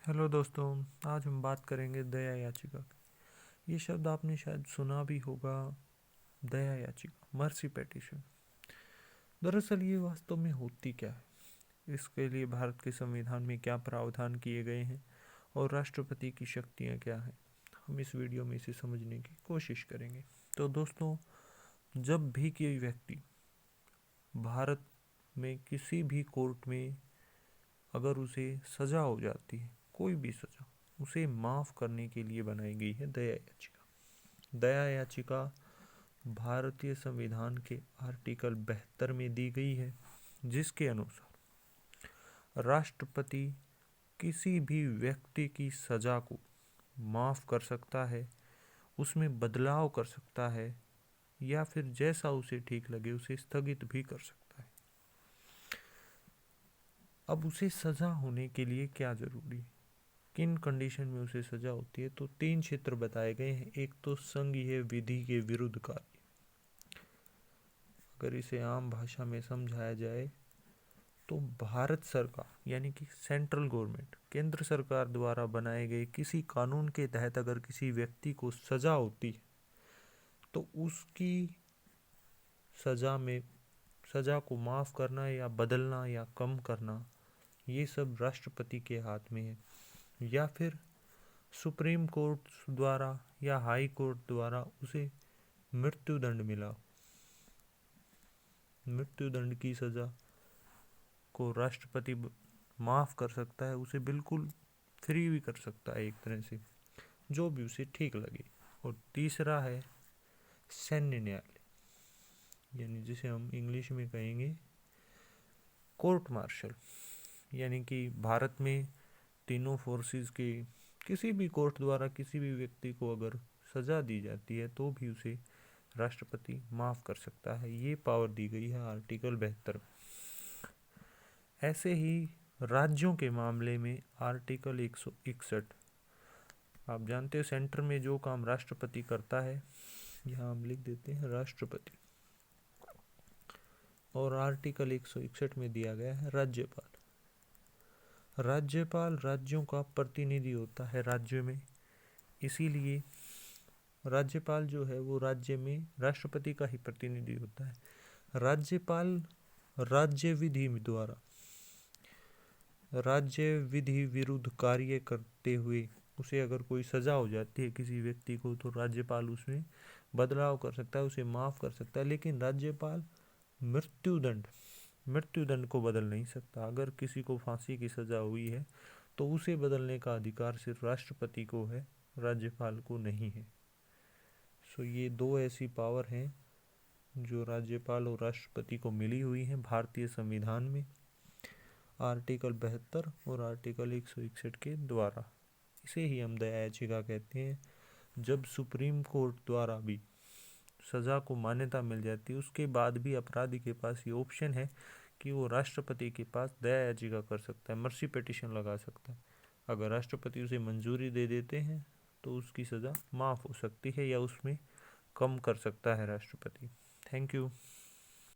Hello दोस्तों, आज हम बात करेंगे दया याचिका की। ये शब्द आपने शायद सुना भी होगा, दया याचिका, मर्सी पेटिशन। दरअसल ये वास्तव में होती क्या है, इसके लिए भारत के संविधान में क्या प्रावधान किए गए हैं और राष्ट्रपति की शक्तियाँ क्या हैं, हम इस वीडियो में इसे समझने की कोशिश करेंगे। तो दोस्तों, जब भी कोई व्यक्ति भारत में किसी भी कोर्ट में अगर उसे सज़ा हो जाती है, कोई भी सज़ा, उसे माफ़ करने के लिए बनाई गई है दया याचिका। दया याचिका भारतीय संविधान के आर्टिकल 72 में दी गई है, जिसके अनुसार राष्ट्रपति किसी भी व्यक्ति की सज़ा को माफ़ कर सकता है, उसमें बदलाव कर सकता है, या फिर जैसा उसे ठीक लगे उसे स्थगित भी कर सकता है। अब उसे सज़ा होने के लिए क्या ज़रूरी है, किन कंडीशन में उसे सज़ा होती है, तो 3 क्षेत्र बताए गए हैं। एक तो संघीय विधि के विरुद्ध कार्य, अगर इसे आम भाषा में समझाया जाए तो भारत सरकार यानी कि सेंट्रल गवर्नमेंट, केंद्र सरकार द्वारा बनाए गए किसी कानून के तहत अगर किसी व्यक्ति को सज़ा होती है तो उसकी सज़ा को माफ़ करना या बदलना या कम करना, ये सब राष्ट्रपति के हाथ में है। या फिर सुप्रीम कोर्ट द्वारा या हाई कोर्ट द्वारा उसे मृत्युदंड मिला, मृत्युदंड की सज़ा को राष्ट्रपति माफ़ कर सकता है, उसे बिल्कुल फ्री भी कर सकता है, एक तरह से जो भी उसे ठीक लगे। और तीसरा है सैन्य न्यायालय, यानी जिसे हम इंग्लिश में कहेंगे कोर्ट मार्शल, यानी कि भारत में तीनों फोर्सेस के किसी भी कोर्ट द्वारा किसी भी व्यक्ति को अगर सज़ा दी जाती है तो भी उसे राष्ट्रपति माफ़ कर सकता है। ये पावर दी गई है आर्टिकल 72। ऐसे ही राज्यों के मामले में आर्टिकल 161, आप जानते हो सेंटर में जो काम राष्ट्रपति करता है, यहाँ हम लिख देते हैं राष्ट्रपति। और आर्टिकल 161 में दिया गया है राज्यपाल। राज्यपाल राज्यों का प्रतिनिधि होता है राज्य में, इसीलिए राज्यपाल जो है वो राज्य में राष्ट्रपति का ही प्रतिनिधि होता है। राज्यपाल राज्य विधि विरुद्ध कार्य करते हुए उसे अगर कोई सज़ा हो जाती है किसी व्यक्ति को, तो राज्यपाल उसमें बदलाव कर सकता है, उसे माफ़ कर सकता है। लेकिन राज्यपाल मृत्युदंड को बदल नहीं सकता। अगर किसी को फांसी की सज़ा हुई है तो उसे बदलने का अधिकार सिर्फ राष्ट्रपति को है, राज्यपाल को नहीं है। सो ये दो ऐसी पावर हैं जो राज्यपाल और राष्ट्रपति को मिली हुई हैं भारतीय संविधान में, आर्टिकल 72 और आर्टिकल 161 के द्वारा। इसे ही हम दया याचिका कहते हैं। जब सुप्रीम कोर्ट द्वारा भी सज़ा को मान्यता मिल जाती है, उसके बाद भी अपराधी के पास ये ऑप्शन है कि वो राष्ट्रपति के पास दया याचिका कर सकता है, मर्सी पिटीशन लगा सकता है। अगर राष्ट्रपति उसे मंजूरी दे देते हैं तो उसकी सज़ा माफ़ हो सकती है या उसमें कम कर सकता है राष्ट्रपति। Thank you.